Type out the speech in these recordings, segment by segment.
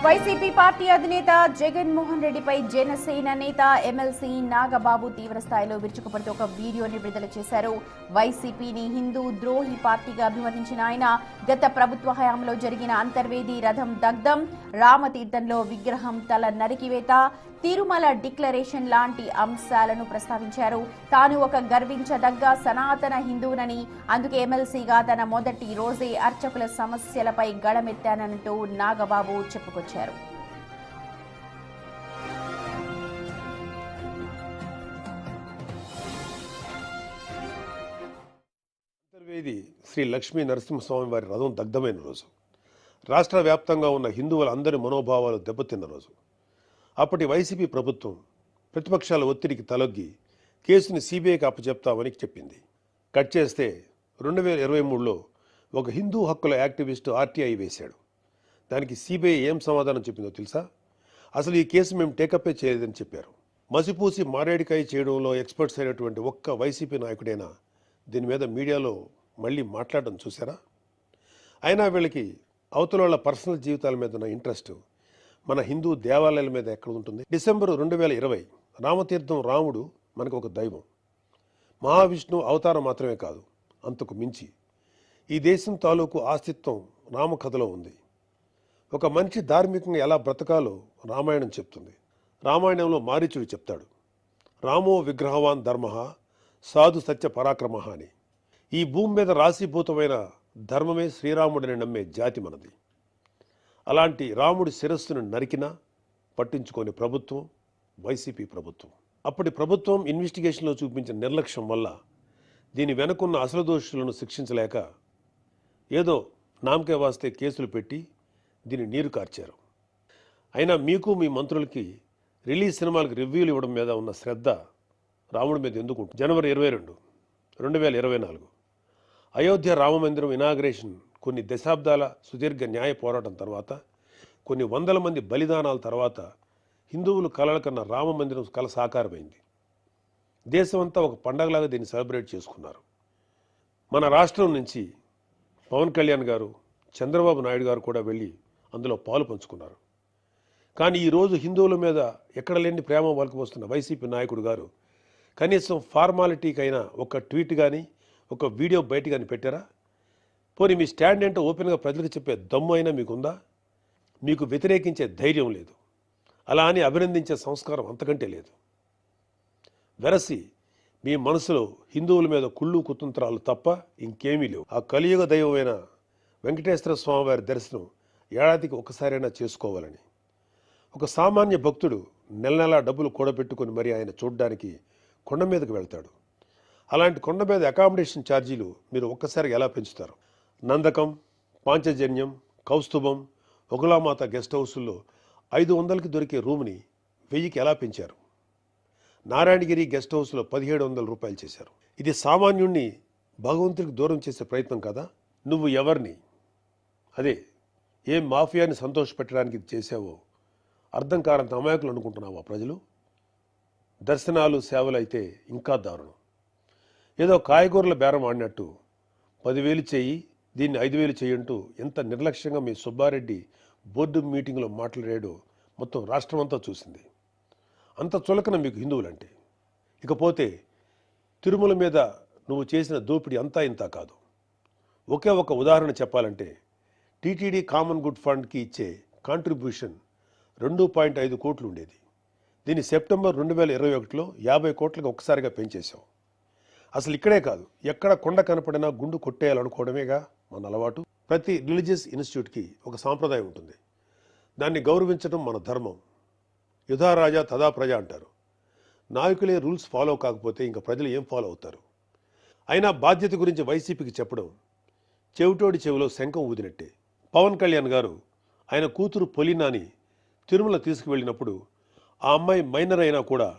YCP party అధినేత జగన్మోహన్ రెడ్డిపై జనసేన నేత ఎమ్మెల్సీ నాగబాబు తీవ్రస్థాయిలో విరుచుకుపడుతూ ఒక వీడియోని విడుదల చేశారు. వైసీపీని హిందూ ద్రోహి పార్టీగా అభివర్ణించిన ఆయన గత ప్రభుత్వ హయాంలో జరిగిన అంతర్వేది రథం దగ్ధం, రామతీర్థంలో విగ్రహం తల నరికివేత, తిరుమల డిక్లరేషన్ లాంటి అంశాలను ప్రస్తావించారు. తాను ఒక గర్వించదగ్గ సనాతన హిందువునని, అందుకే ఎమ్మెల్సీగా తన మొదటి రోజే అర్చకుల సమస్యలపై గళమెత్తానంటూ నాగబాబు చెప్పుకొచ్చారు. అంతర్వేది శ్రీ లక్ష్మీ నరసింహస్వామి వారి రథం దగ్ధమైన రోజు, రాష్ట్ర వ్యాప్తంగా ఉన్న హిందువులందరి మనోభావాలు దెబ్బతిన్న రోజు. అప్పటి వైసీపీ ప్రభుత్వం ప్రతిపక్షాల ఒత్తిడికి తలొగ్గి కేసుని సిబిఐకి అప్పచెప్తామని చెప్పింది. కట్ చేస్తే 2023లో ఒక హిందూ హక్కుల యాక్టివిస్టు ఆర్టీఐ వేశాడు. దానికి సిబిఐ ఏం సమాధానం చెప్పిందో తెలుసా? అసలు ఈ కేసు మేము టేకప్పే చేయలేదని చెప్పారు. మసిపూసి మారేడికాయ చేయడంలో ఎక్స్పర్ట్స్ అయినటువంటి ఒక్క వైసీపీ నాయకుడైనా దీని మీద మీడియాలో మళ్ళీ మాట్లాడడం చూసారా? అయినా వీళ్ళకి అవతల వాళ్ళ పర్సనల్ జీవితాల మీద ఉన్న ఇంట్రెస్ట్ మన హిందూ దేవాలయాల మీద ఎక్కడ ఉంటుంది? డిసెంబర్ 2020 రామతీర్థం రాముడు మనకు ఒక దైవం, మహావిష్ణువు అవతారం మాత్రమే కాదు, అంతకు మించి ఈ దేశం తాలూకు ఆస్తిత్వం రామకథలో ఉంది. ఒక మనిషి ధార్మికంగా ఎలా బ్రతకాలో రామాయణం చెప్తుంది. రామాయణంలో మారీచుడు చెప్తాడు, రామో విగ్రహవాన్ ధర్మ సాధు సత్య పరాక్రమ అని. ఈ భూమి మీద రాశీభూతమైన ధర్మమే శ్రీరాముడిని నమ్మే జాతి మనది. అలాంటి రాముడి శిరస్సును నరికినా పట్టించుకోని ప్రభుత్వం వైసీపీ ప్రభుత్వం. అప్పటి ప్రభుత్వం ఇన్వెస్టిగేషన్లో చూపించిన నిర్లక్ష్యం వల్ల దీని వెనుకున్న అసలు దోషులను శిక్షించలేక ఏదో నామకే వాస్తే కేసులు పెట్టి దీన్ని నీరు కార్చారు. అయినా మీకు మీ మంత్రులకి రిలీజ్ సినిమాలకు రివ్యూలు ఇవ్వడం మీద ఉన్న శ్రద్ధ రాముడి మీద ఎందుకు ఉంటుంది? జనవరి 22, 2024 అయోధ్య రామమందిరం ఇనాగ్రేషన్ కొన్ని దశాబ్దాల సుదీర్ఘ న్యాయ పోరాటం తర్వాత, కొన్ని వందల మంది బలిదానాల తర్వాత హిందువులు కలల కన్నా రామమందిరం కల సాకారమైంది. దేశమంతా ఒక పండగలాగా దీన్ని సెలబ్రేట్ చేసుకున్నారు. మన రాష్ట్రం నుంచి పవన్ కళ్యాణ్ గారు, చంద్రబాబు నాయుడు గారు కూడా వెళ్ళి అందులో పాలు పంచుకున్నారు. కానీ ఈరోజు హిందువుల మీద ఎక్కడ లేని ప్రేమ వలకపోస్తున్న వైసీపీ నాయకుడు గారు కనీసం ఫార్మాలిటీకైనా ఒక ట్వీట్ కానీ ఒక వీడియో బయట కానీ పెట్టారా? పోనీ మీ స్టాండ్ ఏంటో ఓపెన్గా ప్రజలకు చెప్పే దమ్ము అయినా మీకుందా? మీకు వ్యతిరేకించే ధైర్యం లేదు, అలా అని అభినందించే సంస్కారం అంతకంటే లేదు. వెరసి మీ మనసులో హిందువుల మీద కుళ్ళు కుతంత్రాలు తప్ప ఇంకేమీ లేవు. ఆ కలియుగ దైవమైన వెంకటేశ్వర స్వామివారి దర్శనం ఏడాదికి ఒకసారైనా చేసుకోవాలని ఒక సామాన్య భక్తుడు నెల నెలా డబ్బులు కూడబెట్టుకుని మరి ఆయన చూడడానికి కొండ మీదకు వెళ్తాడు. అలాంటి కొండ మీద అకామిడేషన్ ఛార్జీలు మీరు ఒక్కసారిగా ఎలా పెంచుతారు? నందకం, పాంచజన్యం, కౌస్తుభం, ఒకలామాత గెస్ట్ హౌసుల్లో 500కి దొరికే రూమ్ని 1000కి ఎలా పెంచారు? నారాయణగిరి గెస్ట్ హౌస్లో 1700 రూపాయలు చేశారు. ఇది సామాన్యుణ్ణి భగవంతుడికి దూరం చేసే ప్రయత్నం కదా? నువ్వు ఎవరిని, అదే ఏం మాఫియాని సంతోషపెట్టడానికి ఇది చేసావో అర్థం కారంత అమాయకులు అనుకుంటున్నావా ప్రజలు? దర్శనాలు సేవలు అయితే ఇంకా దారుణం. ఏదో కాయగూరల బేరం ఆడినట్టు 10,000 చెయ్యి, దీన్ని 5,000 చెయ్యంటూ ఎంత నిర్లక్ష్యంగా మీ సుబ్బారెడ్డి బోర్డు మీటింగ్లో మాట్లాడాడో మొత్తం రాష్ట్రం అంతా చూసింది. అంత చులకన మీకు హిందువులంటే. ఇకపోతే తిరుమల మీద నువ్వు చేసిన దోపిడీ అంతా ఇంత కాదు. ఒకే ఒక ఉదాహరణ చెప్పాలంటే టీటీడీ కామన్ గుడ్ ఫండ్కి ఇచ్చే కాంట్రిబ్యూషన్ 2.5 కోట్లు ఉండేది. దీన్ని సెప్టెంబర్ 2021లో 50 కోట్లకు ఒక్కసారిగా పెంచేశాం. అసలు ఇక్కడే కాదు, ఎక్కడ కొండ కనపడినా గుండు కొట్టేయాలనుకోవడమేగా మన అలవాటు. ప్రతి రిలీజియస్ ఇన్స్టిట్యూట్కి ఒక సాంప్రదాయం ఉంటుంది. దాన్ని గౌరవించడం మన ధర్మం. యుధా రాజా తదా ప్రజ అంటారు. నాయకులే రూల్స్ ఫాలో కాకపోతే ఇంకా ప్రజలు ఏం ఫాలో అవుతారు? అయినా బాధ్యత గురించి వైసీపీకి చెప్పడం చెవిటోడి చెవిలో శంఖం ఊదినట్టే. పవన్ కళ్యాణ్ గారు ఆయన కూతురు పొలినాని తిరుమల తీసుకువెళ్ళినప్పుడు ఆ అమ్మాయి మైనర్ అయినా కూడా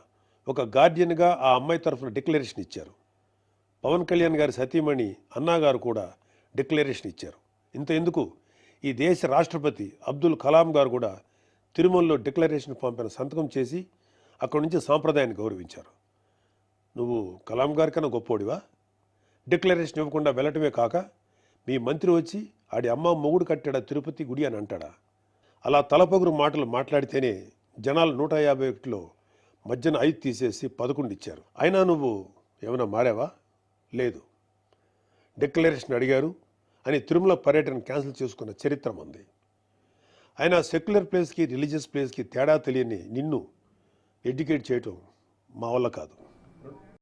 ఒక గార్డియన్గా ఆ అమ్మాయి తరఫున డిక్లరేషన్ ఇచ్చారు. పవన్ కళ్యాణ్ గారి సతీమణి అన్నాగారు కూడా డిక్లరేషన్ ఇచ్చారు. ఇంత ఎందుకు, ఈ దేశ రాష్ట్రపతి అబ్దుల్ కలాం గారు కూడా తిరుమలలో డిక్లరేషన్ పంపిన సంతకం చేసి అక్కడి నుంచి సాంప్రదాయాన్ని గౌరవించారు. నువ్వు కలాం గారి కన్నా గొప్పోడివా? డిక్లరేషన్ ఇవ్వకుండా వెళ్ళటమే కాక మీ మంత్రి వచ్చి ఆడి అమ్మ మొగుడు కట్టాడా తిరుపతి గుడి అని అంటాడా? అలా తలపొగురు మాటలు మాట్లాడితేనే జనాలు 151లో మధ్యన 5 తీసేసి 11 ఇచ్చారు. అయినా నువ్వు ఏమైనా మారావా? లేదు. డిక్లరేషన్ అడిగారు అని తిరుమల పర్యటన క్యాన్సిల్ చేసుకున్న చరిత్ర మంది. అయినా సెక్యులర్ ప్లేస్కి రిలీజియస్ ప్లేస్కి తేడా తెలియని నిన్ను ఎడ్యుకేట్ చేయటం మా వల్ల కాదు.